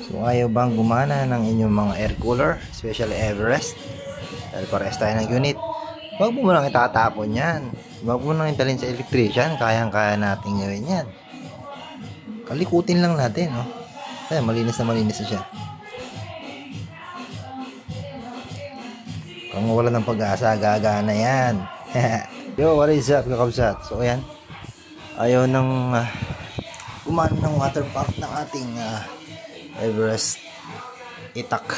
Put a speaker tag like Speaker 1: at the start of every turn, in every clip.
Speaker 1: So ayaw bang gumana ng inyong mga air cooler, especially Everest? Dahil parehas tayo ng unit. Huwag mo lang itatapon yan. Huwag mo lang italin sa electrician. Kayang-kaya natin gawin yan. Kalikutin lang natin, no? Kaya malinis na siya. Kung wala ng pag-asa, gagana yan. Yo, what is up, kakabsat? So ayan, ayaw nang gumana ng water pump ng ating Everest Itak.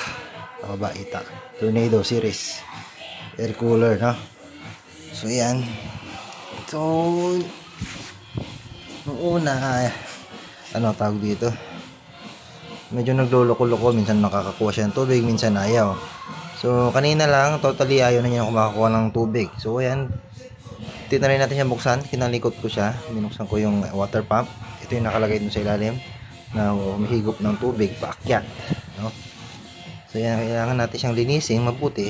Speaker 1: Tama ba? Itak Tornado Series air cooler, no? So yan. So nung una, ano tawag dito, medyo nagloloko-loko. Minsan nakakakuha siya ng tubig, minsan ayaw. So kanina lang totally ayaw na niya kumakakuha ng tubig. So ayan, tinry natin siya buksan. Kinalikot ko siya, binuksan ko yung water pump. Ito yung nakalagay dun sa ilalim na humihigop ng tubig paakyat, no? So yan, kailangan natin siyang linisin mabuti.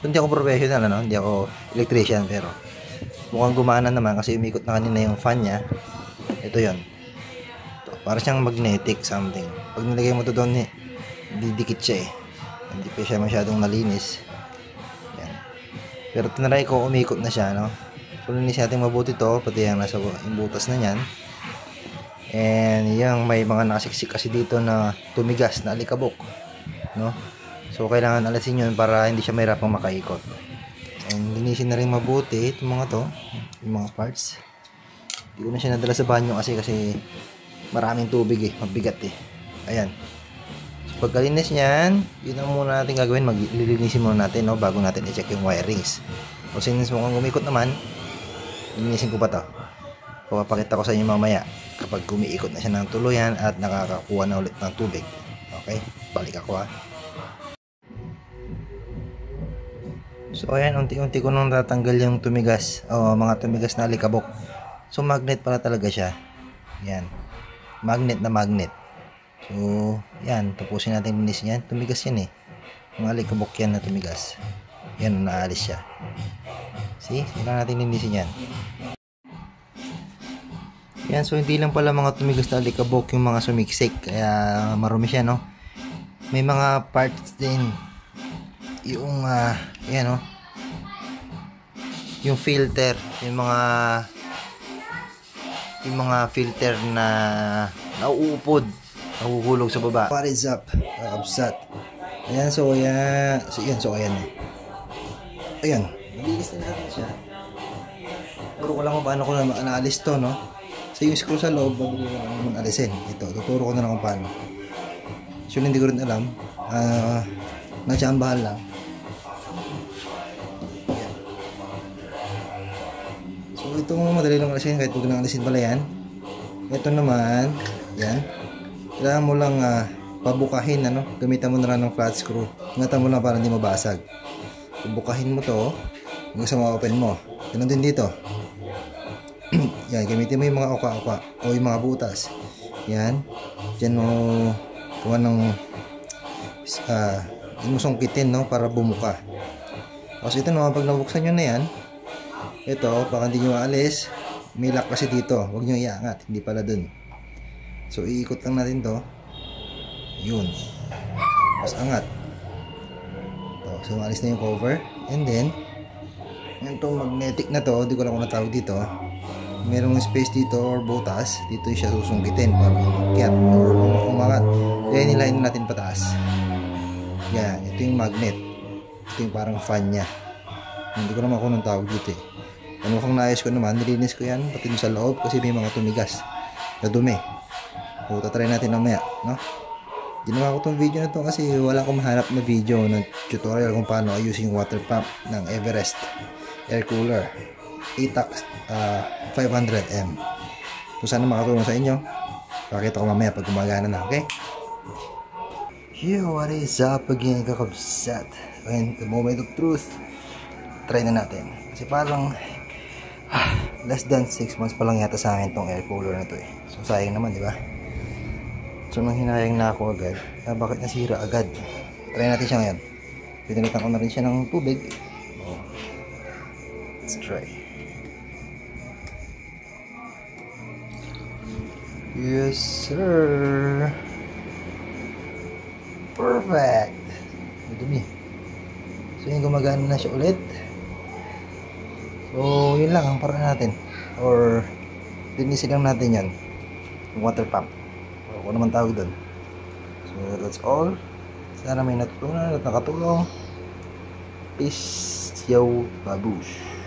Speaker 1: Hindi ako professional, ano? Hindi ako electrician, pero mukhang gumana naman kasi umikot na kanina yung fan niya. Ito yon. Para siyang magnetic something. Pag nilagay mo to doon, didikit siya eh. Hindi pa siya masyadong nalinis. Yan. Pero tinry ko, umikot na siya, no? So linis natin mabuti to, pati yung nasa yung butas na yan. And yung may mga nakasiksik kasi dito na tumigas na alikabok, no? So kailangan alisin yun para hindi siya mahirapang makaikot. And linisin na rin mabuti itong mga to, yung mga parts. Hindi ko na siya nadala sa banyo kasi maraming tubig eh, mabigat eh. Ayan. So pagkalinis niyan, yun ang muna natin gagawin, maglilinisin muna natin, no, bago natin i-check yung wirings. So since mukhang umikot naman, linisin ko pa to. Papakita ko sa inyo mamaya kapag umiikot na siya ng tuluyan at nakakakuha na ulit ng tubig. Okay, balik ako ha. So ayan, unti-unti ko nang tatanggal yung tumigas, mga tumigas na alikabok. So magnet pala talaga siya. Yan, magnet na magnet. So yan, tapusin natin linisin yan. Tumigas yan eh, mga alikabok yan na tumigas. Yan, naalis siya. See, kailangan natin linisin yan. Yan, so hindi lang pala mga tumigas na alikabok yung mga sumiksik, kaya marumi siya, no? May mga parts din yung yan, no? Yung filter, yung mga filter na nauupod, nahuhulog sa baba. What is up? Upset. Ayan, so ayan. So ayan. Ayan, nalinis na natin siya. Turo ko lang kung paano ko na naalis to, no? So yung screw sa loob, bago ko naman alisin. Ito, tuturo ko na lang kung paano. So hindi ko rin alam. Natsambahan lang. Yan. So itong madali lang alisin, kahit huwag nang alisin pala yan. Ito naman, yan. Kailangan mo lang pabukahin, ano? Gamitan mo na lang ng flat screw. Ingatan mo lang para hindi mabasag. Bukahin mo to hanggang sa ma-open mo. Ganun din dito. Yan, gamitin mo yung mga oka-oka o yung mga butas. Yan. Diyan mo kuha ng yung sungkitin, no, para bumuka. Kasi ito naman, pag nabuksan nyo na yan, ito, baka hindi nyo maalis, may lock kasi dito. Huwag nyo iangat, hindi pala dun. So iikot lang natin to. Yun. Mas angat. So maalis na yung cover. And then itong magnetic na to, hindi ko lang kung natawag dito, merong space dito or butas, dito siya susungkitin para umakyat or umangat. Kaya nilayin natin pataas. Yan, ito yung magnet. Ito yung parang fan nya. Hindi ko naman kung anong tawag dito eh. Ano kung naayos ko naman, nilinis ko yan pati sa loob kasi may mga tumigas na dumi. So tatry natin mamaya, no? Ginawa ko tong video na to kasi wala akong mahanap na video ng tutorial kung paano ayusin yung water pump ng Everest air cooler Itak 500M. So sana makatulong sa inyo. Pakita ko mamaya pag gumagana na, okay? Yo, what is up again, kakabsat? And the moment of truth, try na natin. Kasi parang less than 6 months pa lang yata sa akin tong air cooler na to eh. So sayang naman, di ba? So nang hinayang na ako agad, bakit nasira agad? Try natin siya ngayon. Pinalitan ko na rin siya ng tubig. Let's try. Yes sir. Perfect! Madumi. So yun, gumagana na siya ulit. So yun lang ang paraan natin. Or linisin lang natin yan. Yung water pump. O kung naman tawag doon. So that's all. Sana may natutunan at nakatulong. Peace, yo, babush.